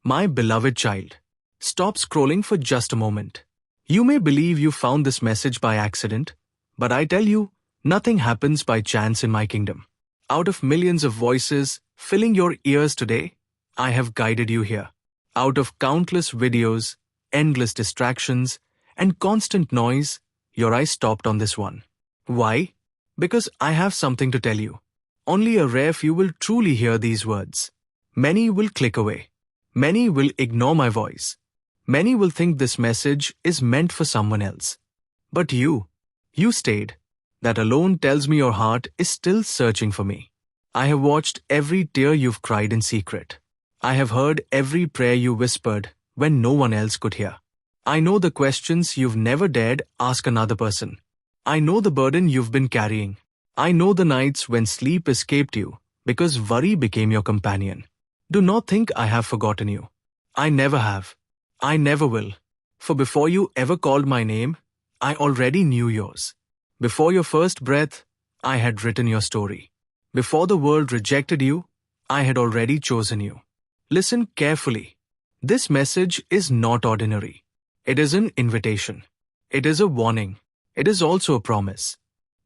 My beloved child, stop scrolling for just a moment. You may believe you found this message by accident, but I tell you, nothing happens by chance in my kingdom. Out of millions of voices filling your ears today, I have guided you here. Out of countless videos, endless distractions, and constant noise, your eyes stopped on this one. Why? Because I have something to tell you. Only a rare few will truly hear these words. Many will click away. Many will ignore my voice. Many will think this message is meant for someone else. But you stayed. That alone tells me your heart is still searching for me. I have watched every tear you've cried in secret. I have heard every prayer you whispered when no one else could hear. I know the questions you've never dared ask another person. I know the burden you've been carrying. I know the nights when sleep escaped you because worry became your companion. Do not think I have forgotten you. I never have. I never will. For before you ever called my name, I already knew yours. Before your first breath, I had written your story. Before the world rejected you, I had already chosen you. Listen carefully. This message is not ordinary. It is an invitation. It is a warning. It is also a promise.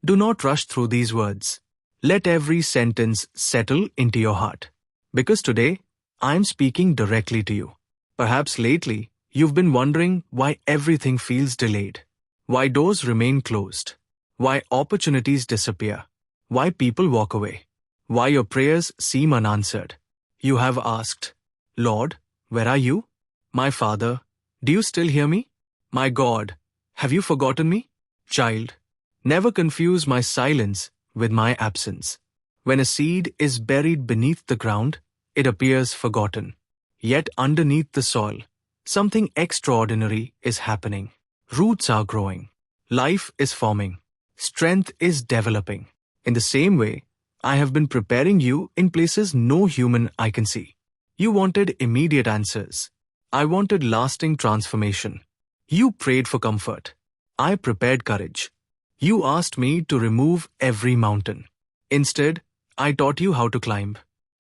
Do not rush through these words. Let every sentence settle into your heart. Because today, I am speaking directly to you. Perhaps lately, you've been wondering why everything feels delayed. Why doors remain closed. Why opportunities disappear. Why people walk away. Why your prayers seem unanswered. You have asked, Lord, where are you? My Father, do you still hear me? My God, have you forgotten me? Child, never confuse my silence with my absence. When a seed is buried beneath the ground, it appears forgotten. Yet underneath the soil, something extraordinary is happening. Roots are growing. Life is forming. Strength is developing. In the same way, I have been preparing you in places no human eye can see. You wanted immediate answers. I wanted lasting transformation. You prayed for comfort. I prepared courage. You asked me to remove every mountain. Instead, I taught you how to climb.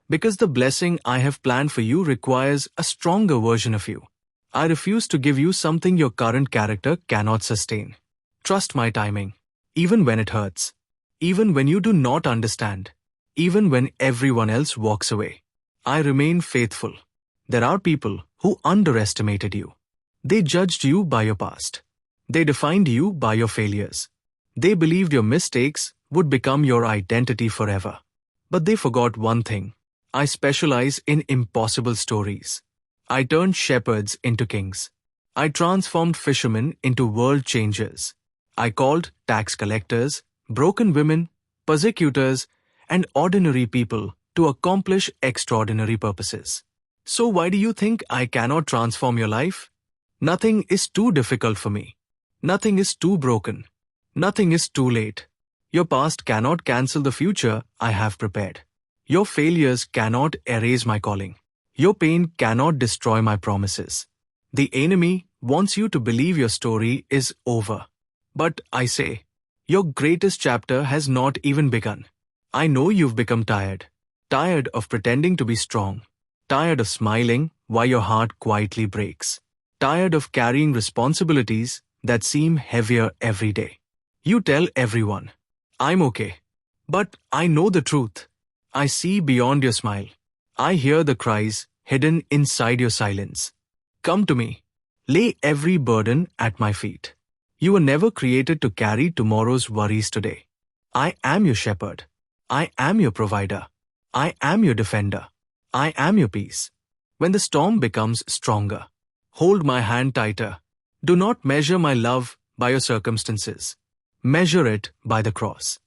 Because the blessing I have planned for you requires a stronger version of you. I refuse to give you something your current character cannot sustain. Trust my timing. Even when it hurts. Even when you do not understand. Even when everyone else walks away. I remain faithful. There are people who underestimated you. They judged you by your past. They defined you by your failures. They believed your mistakes would become your identity forever. But they forgot one thing. I specialize in impossible stories. I turned shepherds into kings. I transformed fishermen into world changers. I called tax collectors, broken women, persecutors, and ordinary people to accomplish extraordinary purposes. So why do you think I cannot transform your life? Nothing is too difficult for me. Nothing is too broken. Nothing is too late. Your past cannot cancel the future I have prepared. Your failures cannot erase my calling. Your pain cannot destroy my promises. The enemy wants you to believe your story is over. But I say, your greatest chapter has not even begun. I know you've become tired. Tired of pretending to be strong. Tired of smiling while your heart quietly breaks. Tired of carrying responsibilities that seem heavier every day. You tell everyone, I'm okay. But I know the truth. I see beyond your smile. I hear the cries hidden inside your silence. Come to me. Lay every burden at my feet. You were never created to carry tomorrow's worries today. I am your shepherd. I am your provider. I am your defender. I am your peace. When the storm becomes stronger, hold my hand tighter. Do not measure my love by your circumstances. Measure it by the cross.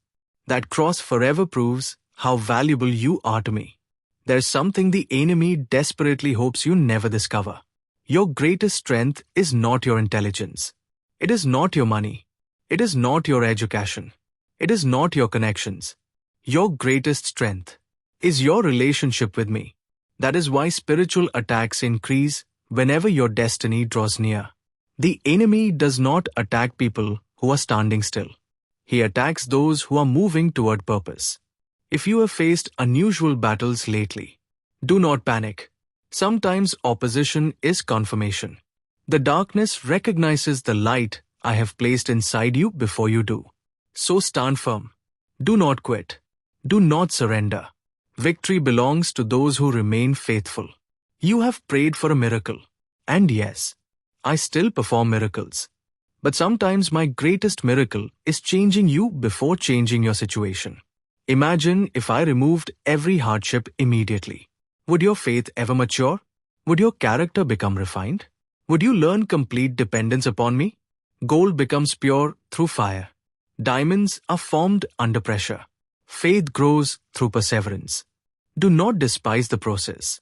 That cross forever proves how valuable you are to me. There's something the enemy desperately hopes you never discover. Your greatest strength is not your intelligence. It is not your money. It is not your education. It is not your connections. Your greatest strength is your relationship with me. That is why spiritual attacks increase whenever your destiny draws near. The enemy does not attack people who are standing still. He attacks those who are moving toward purpose. If you have faced unusual battles lately, do not panic. Sometimes opposition is confirmation. The darkness recognizes the light I have placed inside you before you do. So stand firm. Do not quit. Do not surrender. Victory belongs to those who remain faithful. You have prayed for a miracle. And yes, I still perform miracles. But sometimes my greatest miracle is changing you before changing your situation. Imagine if I removed every hardship immediately. Would your faith ever mature? Would your character become refined? Would you learn complete dependence upon me? Gold becomes pure through fire. Diamonds are formed under pressure. Faith grows through perseverance. Do not despise the process.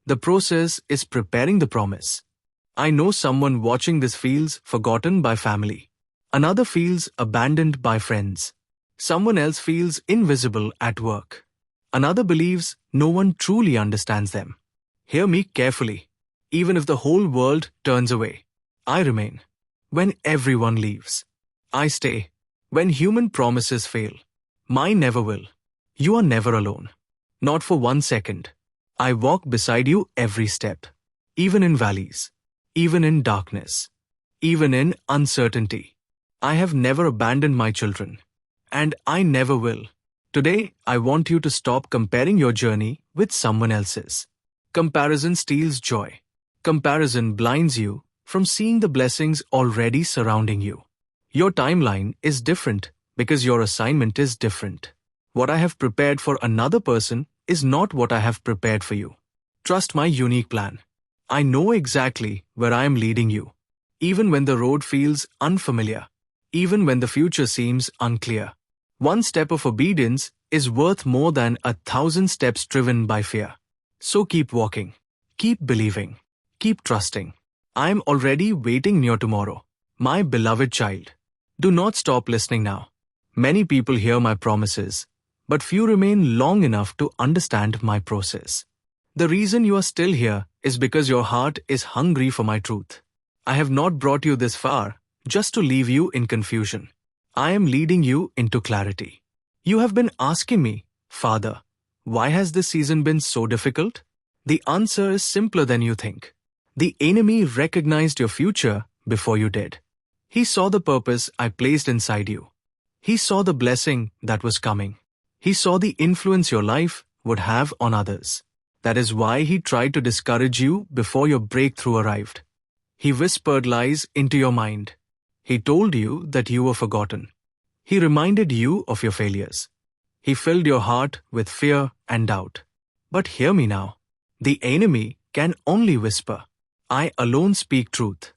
The process is preparing the promise. I know someone watching this feels forgotten by family. Another feels abandoned by friends. Someone else feels invisible at work. Another believes no one truly understands them. Hear me carefully. Even if the whole world turns away, I remain. When everyone leaves, I stay. When human promises fail, mine never will. You are never alone. Not for 1 second. I walk beside you every step. Even in valleys. Even in darkness. Even in uncertainty. I have never abandoned my children. And I never will. Today, I want you to stop comparing your journey with someone else's. Comparison steals joy. Comparison blinds you from seeing the blessings already surrounding you. Your timeline is different because your assignment is different. What I have prepared for another person is not what I have prepared for you. Trust my unique plan. I know exactly where I am leading you. Even when the road feels unfamiliar. Even when the future seems unclear. 1 step of obedience is worth more than 1,000 steps driven by fear. So keep walking. Keep believing. Keep trusting. I am already waiting near tomorrow. My beloved child. Do not stop listening now. Many people hear my promises, but few remain long enough to understand my process. The reason you are still here is because your heart is hungry for my truth. I have not brought you this far just to leave you in confusion. I am leading you into clarity. You have been asking me, Father, why has this season been so difficult? The answer is simpler than you think. The enemy recognized your future before you did. He saw the purpose I placed inside you. He saw the blessing that was coming. He saw the influence your life would have on others. That is why he tried to discourage you before your breakthrough arrived. He whispered lies into your mind. He told you that you were forgotten. He reminded you of your failures. He filled your heart with fear and doubt. But hear me now. The enemy can only whisper. I alone speak truth.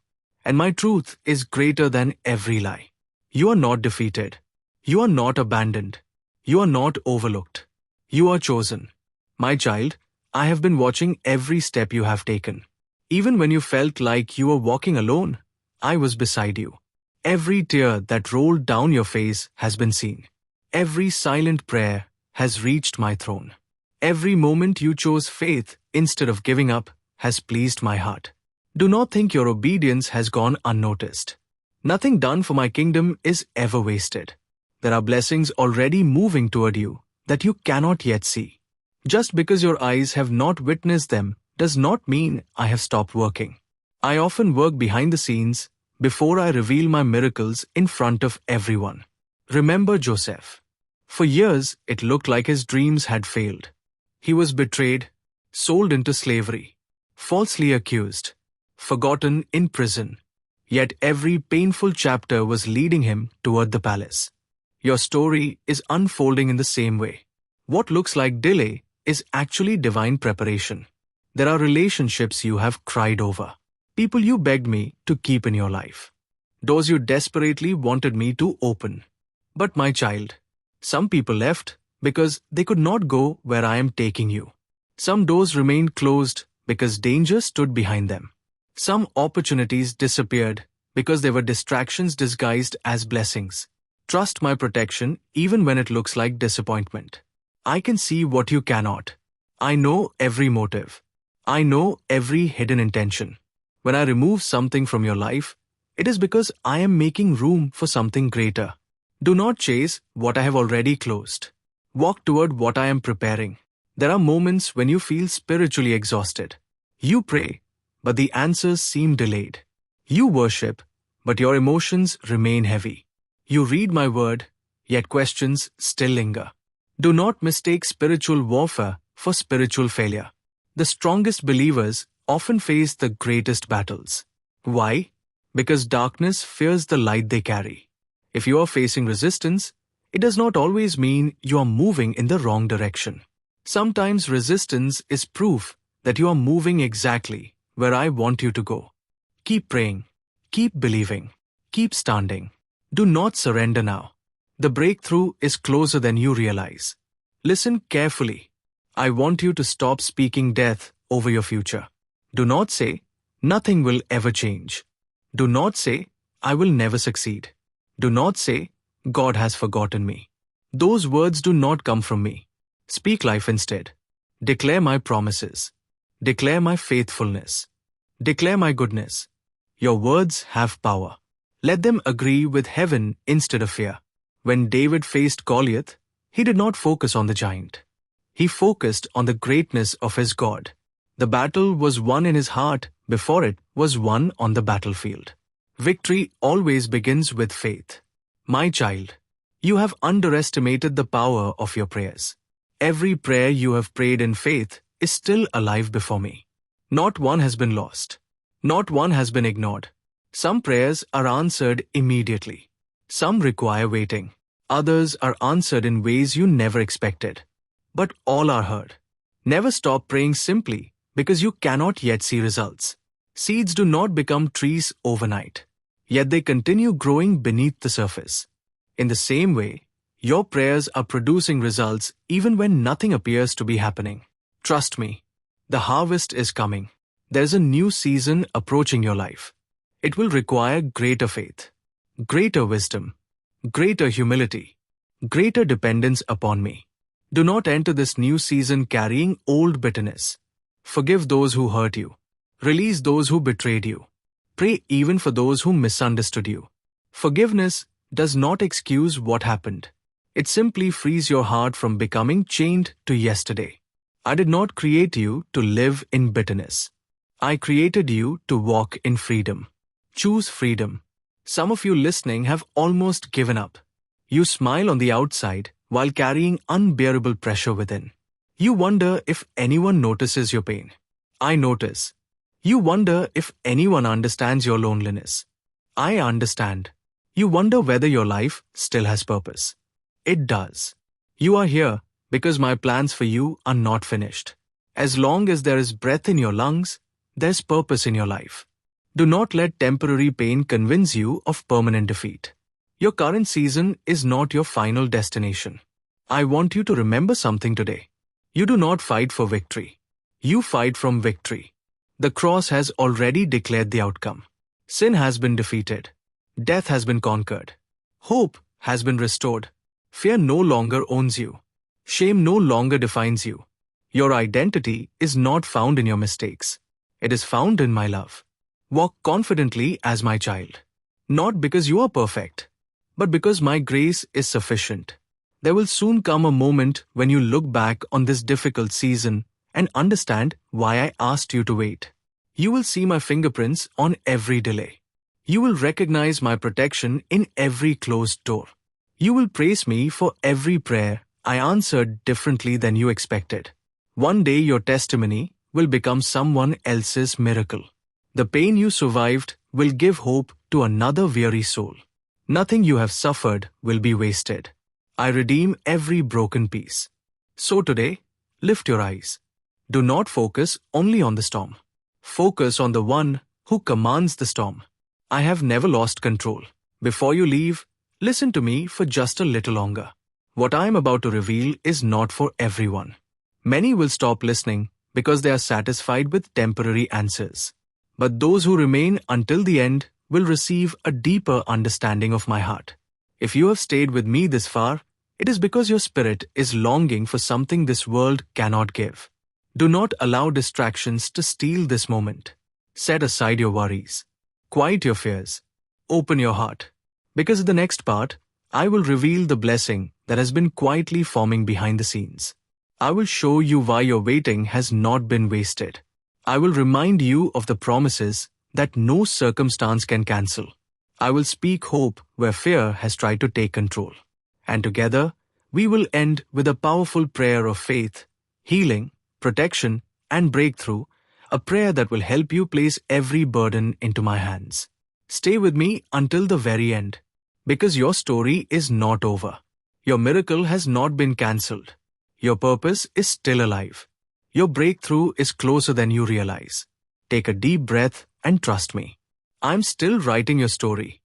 And my truth is greater than every lie. You are not defeated. You are not abandoned. You are not overlooked. You are chosen. My child, I have been watching every step you have taken. Even when you felt like you were walking alone, I was beside you. Every tear that rolled down your face has been seen. Every silent prayer has reached my throne. Every moment you chose faith instead of giving up has pleased my heart. Do not think your obedience has gone unnoticed. Nothing done for my kingdom is ever wasted. There are blessings already moving toward you that you cannot yet see. Just because your eyes have not witnessed them does not mean I have stopped working. I often work behind the scenes before I reveal my miracles in front of everyone. Remember Joseph. For years, it looked like his dreams had failed. He was betrayed, sold into slavery, falsely accused, forgotten in prison. Yet every painful chapter was leading him toward the palace. Your story is unfolding in the same way. What looks like delay is actually divine preparation. There are relationships you have cried over. People you begged me to keep in your life. Doors you desperately wanted me to open. But my child, some people left because they could not go where I am taking you. Some doors remained closed because danger stood behind them. Some opportunities disappeared because they were distractions disguised as blessings. Trust my protection even when it looks like disappointment. I can see what you cannot. I know every motive. I know every hidden intention. When I remove something from your life, it is because I am making room for something greater. Do not chase what I have already closed. Walk toward what I am preparing. There are moments when you feel spiritually exhausted. You pray, but the answers seem delayed. You worship, but your emotions remain heavy. You read my word, yet questions still linger. Do not mistake spiritual warfare for spiritual failure. The strongest believers often face the greatest battles. Why? Because darkness fears the light they carry. If you are facing resistance, it does not always mean you are moving in the wrong direction. Sometimes resistance is proof that you are moving exactly where I want you to go. Keep praying, keep believing, keep standing. Do not surrender now. The breakthrough is closer than you realize. Listen carefully. I want you to stop speaking death over your future. Do not say, nothing will ever change. Do not say, I will never succeed. Do not say, God has forgotten me. Those words do not come from me. Speak life instead. Declare my promises. Declare my faithfulness. Declare my goodness. Your words have power. Let them agree with heaven instead of fear. When David faced Goliath, he did not focus on the giant. He focused on the greatness of his God. The battle was won in his heart before it was won on the battlefield. Victory always begins with faith. My child, you have underestimated the power of your prayers. Every prayer you have prayed in faith is still alive before me. Not one has been lost. Not one has been ignored. Some prayers are answered immediately. Some require waiting. Others are answered in ways you never expected. But all are heard. Never stop praying simply because you cannot yet see results. Seeds do not become trees overnight, yet they continue growing beneath the surface. In the same way, your prayers are producing results even when nothing appears to be happening. Trust me, the harvest is coming. There's a new season approaching your life. It will require greater faith, greater wisdom, greater humility, greater dependence upon me. Do not enter this new season carrying old bitterness. Forgive those who hurt you. Release those who betrayed you. Pray even for those who misunderstood you. Forgiveness does not excuse what happened. It simply frees your heart from becoming chained to yesterday. I did not create you to live in bitterness. I created you to walk in freedom. Choose freedom. Some of you listening have almost given up. You smile on the outside while carrying unbearable pressure within. You wonder if anyone notices your pain. I notice. You wonder if anyone understands your loneliness. I understand. You wonder whether your life still has purpose. It does. You are here because my plans for you are not finished. As long as there is breath in your lungs, there's purpose in your life. Do not let temporary pain convince you of permanent defeat. Your current season is not your final destination. I want you to remember something today. You do not fight for victory. You fight from victory. The cross has already declared the outcome. Sin has been defeated. Death has been conquered. Hope has been restored. Fear no longer owns you. Shame no longer defines you. Your identity is not found in your mistakes. It is found in my love. Walk confidently as my child. Not because you are perfect, but because my grace is sufficient. There will soon come a moment when you look back on this difficult season and understand why I asked you to wait. You will see my fingerprints on every delay. You will recognize my protection in every closed door. You will praise me for every prayer I answered differently than you expected. One day your testimony will become someone else's miracle. The pain you survived will give hope to another weary soul. Nothing you have suffered will be wasted. I redeem every broken piece. So today, lift your eyes. Do not focus only on the storm. Focus on the one who commands the storm. I have never lost control. Before you leave, listen to me for just a little longer. What I am about to reveal is not for everyone. Many will stop listening because they are satisfied with temporary answers. But those who remain until the end will receive a deeper understanding of my heart. If you have stayed with me this far, it is because your spirit is longing for something this world cannot give. Do not allow distractions to steal this moment. Set aside your worries. Quiet your fears. Open your heart. Because in the next part, I will reveal the blessing that has been quietly forming behind the scenes. I will show you why your waiting has not been wasted. I will remind you of the promises that no circumstance can cancel. I will speak hope where fear has tried to take control. And together, we will end with a powerful prayer of faith, healing, protection, and breakthrough, a prayer that will help you place every burden into my hands. Stay with me until the very end, because your story is not over. Your miracle has not been cancelled. Your purpose is still alive. Your breakthrough is closer than you realize. Take a deep breath and trust me. I'm still writing your story.